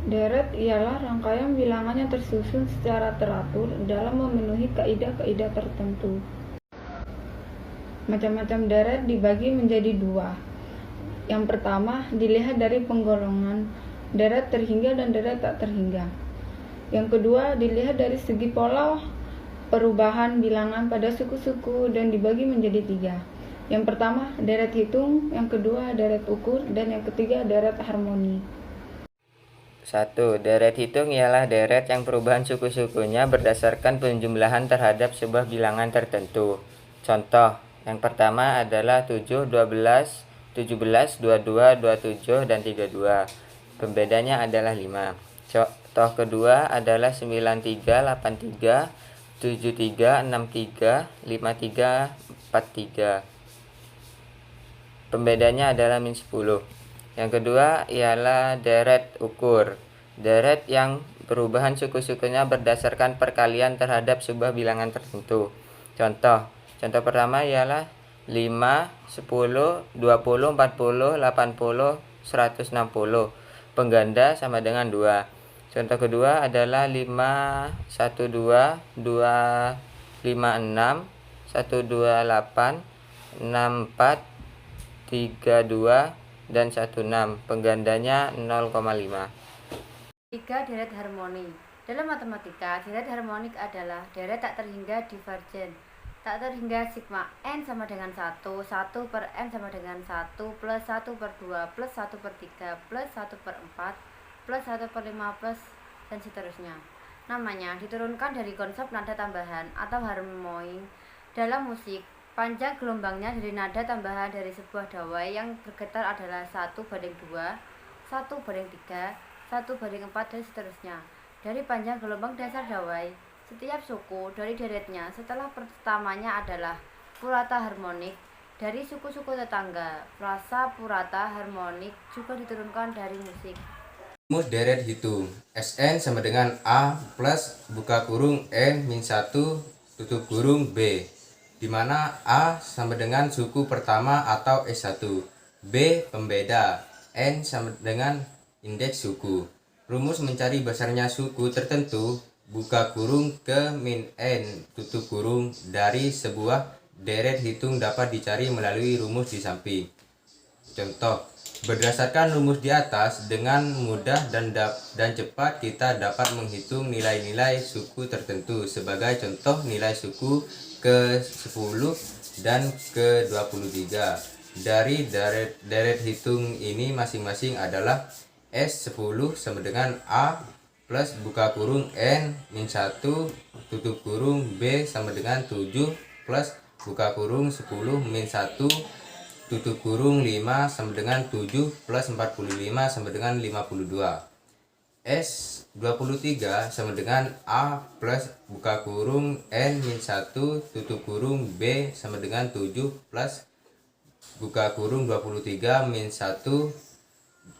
Deret ialah rangkaian bilangan yang tersusun secara teratur dalam memenuhi kaidah-kaidah tertentu. Macam-macam deret dibagi menjadi dua. Yang pertama dilihat dari penggolongan, deret terhingga dan deret tak terhingga. Yang kedua dilihat dari segi pola perubahan bilangan pada suku-suku dan dibagi menjadi tiga. Yang pertama deret hitung, yang kedua deret ukur, dan yang ketiga deret harmoni. 1. Deret hitung ialah deret yang perubahan suku-sukunya berdasarkan penjumlahan terhadap sebuah bilangan tertentu. Contoh, yang pertama adalah 7, 12, 17, 22, 27, dan 32. Pembedanya adalah 5. Contoh kedua adalah 93, 83, 73, 63, 53, 43. Pembedanya adalah min 10. Yang kedua ialah deret ukur. Deret yang perubahan suku-sukunya berdasarkan perkalian terhadap sebuah bilangan tertentu. Contoh pertama ialah 5, 10, 20, 40, 80, 160. Pengganda sama dengan 2. Contoh kedua adalah 5, 12, 2, 5, 6, 128, 64, 32, dan 16. Penggandanya 0,5. 3. Deret harmoni. Dalam matematika, deret harmonik adalah deret tak terhingga divergen. Tak terhingga sigma n sama dengan 1, 1 per n sama dengan 1, plus 1 per 2, plus 1 per 3, plus 1 per 4, plus 1 per 5, plus dan seterusnya. Namanya diturunkan dari konsep nada tambahan atau harmoni dalam musik. Panjang gelombangnya dari nada tambahan dari sebuah dawai yang bergetar adalah 1/2, 1/3, 1/4, dan seterusnya. Dari panjang gelombang dasar dawai, setiap suku dari deretnya setelah pertamanya adalah purata harmonik dari suku-suku tetangga. Frasa purata harmonik juga diturunkan dari musik. Rumus deret hitung. Sn sama dengan A plus buka kurung N min 1 tutup kurung B, di mana A sama dengan suku pertama atau S1, B pembeda, N sama dengan indeks suku. Rumus mencari besarnya suku tertentu buka kurung ke min N tutup kurung dari sebuah deret hitung dapat dicari melalui rumus di samping. Contoh, berdasarkan rumus di atas, dengan mudah dan cepat kita dapat menghitung nilai-nilai suku tertentu. Sebagai contoh, nilai suku ke-10 dan ke-23. Dari deret hitung ini masing-masing adalah S10 sama dengan A plus buka kurung N min 1 tutup kurung B sama dengan 7 plus buka kurung 10 min 1 tutup kurung 5 sama dengan 7 plus 45 sama dengan 52. S23 sama dengan A plus buka kurung N min 1 tutup kurung B sama dengan 7 plus buka kurung 23 min 1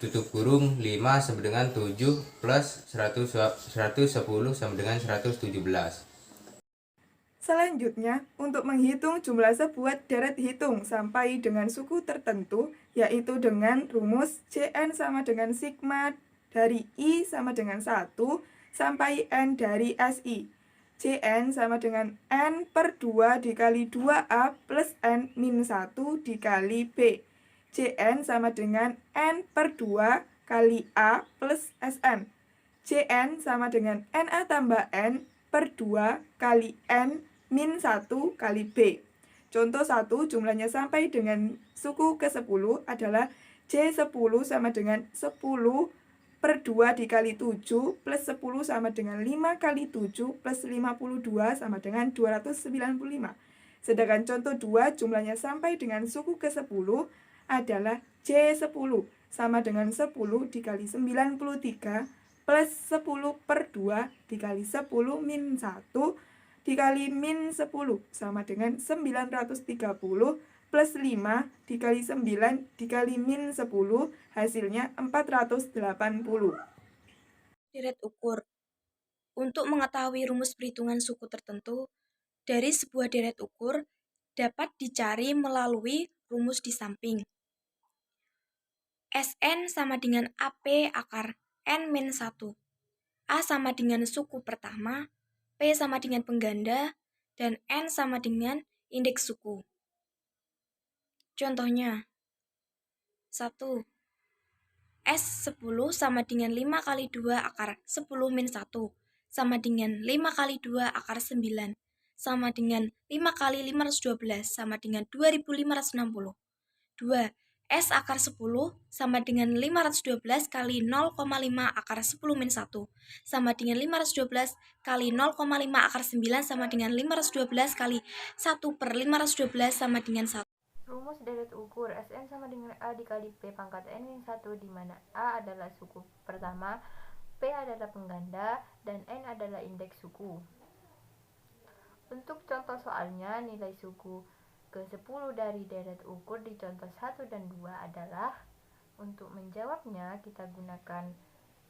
tutup kurung 5 sama dengan 7 plus 110 sama dengan 117. Selanjutnya, untuk menghitung jumlah sebuah deret hitung sampai dengan suku tertentu, yaitu dengan rumus Cn sama dengan sigma dari I sama dengan 1 sampai N dari Si. Cn sama dengan N per 2 dikali 2A plus N min 1 dikali B. Cn sama dengan N per 2 kali A plus Sn. Cn sama dengan Na tambah N per 2 kali N min 1 kali B. Contoh 1 jumlahnya sampai dengan suku ke-10 adalah C10 sama dengan 10 per 2 dikali 7 plus 10 sama dengan 5 kali 7 plus 52 sama dengan 295. Sedangkan contoh 2 jumlahnya sampai dengan suku ke-10 adalah C10 sama dengan 10 dikali 93 plus 10 per 2 dikali 10 min 1 dikali min 10 sama dengan 930 plus 5 dikali 9 dikali min 10 hasilnya 480. Deret ukur. Untuk mengetahui rumus perhitungan suku tertentu, dari sebuah deret ukur dapat dicari melalui rumus di samping. Sn sama dengan AP akar N-1. A sama dengan suku pertama, P sama dengan pengganda, dan N sama dengan indeks suku. Contohnya, 1. S10 sama dengan 5 kali 2 akar 10 min 1 sama dengan 5 kali 2 akar 9 sama dengan 5 kali 512 sama dengan 2560. 2. S akar 10 sama dengan 512 kali 0,5 akar 10 min 1 sama dengan 512 kali 0,5 akar 9 sama dengan 512 kali 1 per 512 sama dengan 1. Rumus deret ukur Sn sama dengan A dikali P pangkat N-1, di mana A adalah suku pertama, P adalah pengganda, dan N adalah indeks suku. Untuk contoh soalnya, nilai suku ke-10 dari deret ukur di contoh 1 dan 2 adalah, untuk menjawabnya kita gunakan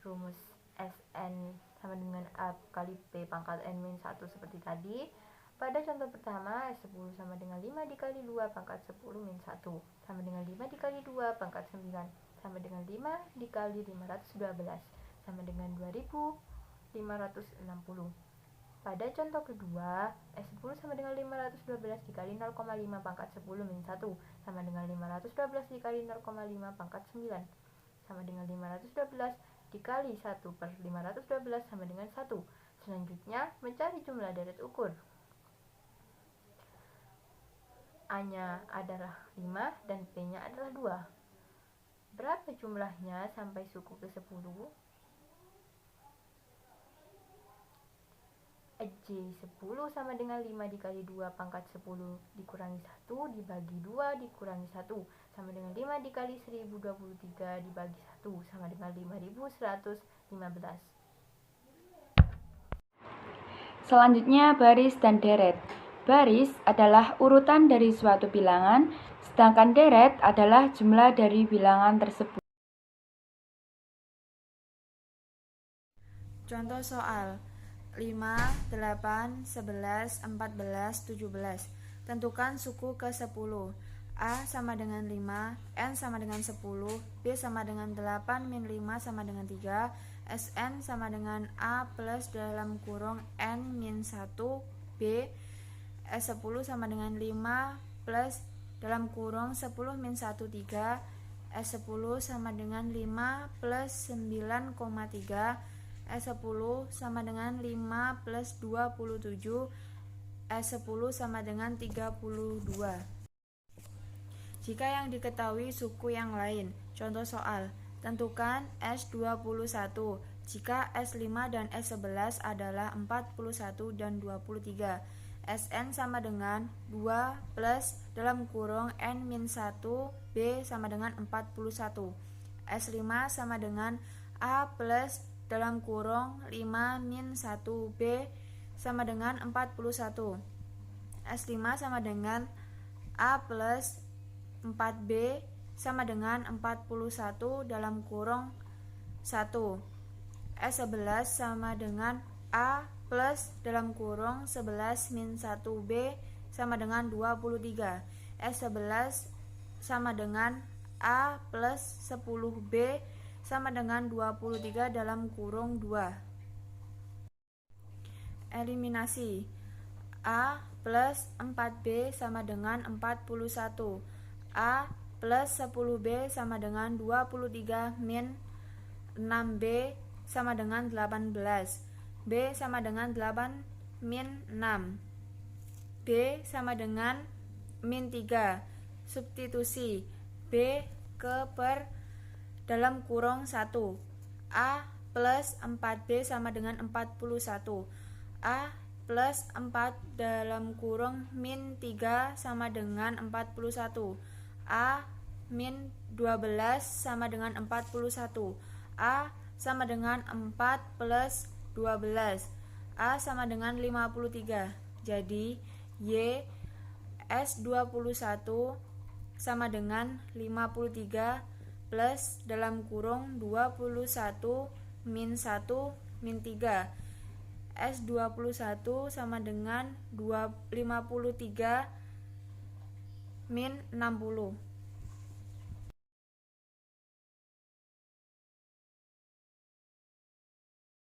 rumus Sn sama dengan A kali P pangkat N-1 seperti tadi. Pada contoh pertama, S10 sama dengan 5 dikali 2 pangkat 10 min 1 sama dengan 5 dikali 2 pangkat 9 sama dengan 5 dikali 512 sama dengan 2560. Pada contoh kedua, S10 sama dengan 512 dikali 0,5 pangkat 10 min 1 sama dengan 512 dikali 0,5 pangkat 9 sama dengan 512 dikali 1 per 512 sama dengan 1. Selanjutnya, mencari jumlah deret ukur. A-nya adalah 5 dan P-nya adalah 2. Berapa jumlahnya sampai suku ke-10? J10 sama dengan 5 dikali 2 pangkat 10 dikurangi 1 dibagi 2 dikurangi 1 sama dengan 5 dikali 1023 dibagi 1 sama dengan 5115. Selanjutnya, baris dan deret. Baris adalah urutan dari suatu bilangan, sedangkan deret adalah jumlah dari bilangan tersebut. Contoh soal 5, 8, 11, 14, 17. Tentukan suku ke-10. A sama dengan 5, N sama dengan 10, B sama dengan 8, min 5 sama dengan 3, Sn sama dengan A plus dalam kurung N min 1, B, S10 sama dengan 5 plus dalam kurung 10 min 1, 3, S10 sama dengan 5 plus 9,3, S10 sama dengan 5 plus 27, S10 sama dengan 32. Jika yang diketahui suku yang lain. Contoh soal, tentukan S21 jika S5 dan S11 adalah 41 dan 23. Sn sama dengan 2 plus dalam kurung N min 1, B sama dengan 41. S5 sama dengan A plus dalam kurung 5 min 1, B sama dengan 41. S5 sama dengan A plus 4B sama dengan 41 dalam kurung 1. S11 sama dengan A plus dalam kurung 11 min 1B sama dengan 23. S11 sama dengan A plus 10B sama dengan 23 dalam kurung 2. Eliminasi. A plus 4B sama dengan 41. A plus 10B sama dengan 23 min 6B sama dengan 18. B sama dengan 8 min 6. B sama dengan min 3. Substitusi. B ke per dalam kurung 1. A plus 4B sama dengan 41. A plus 4 dalam kurung min 3 sama dengan 41. A min 12 sama dengan 41. A sama dengan 4 plus 12. A sama dengan 53. Jadi Y S21 sama dengan 53 plus dalam kurung 21 min 1 min 3. S21 sama dengan 53 min 60.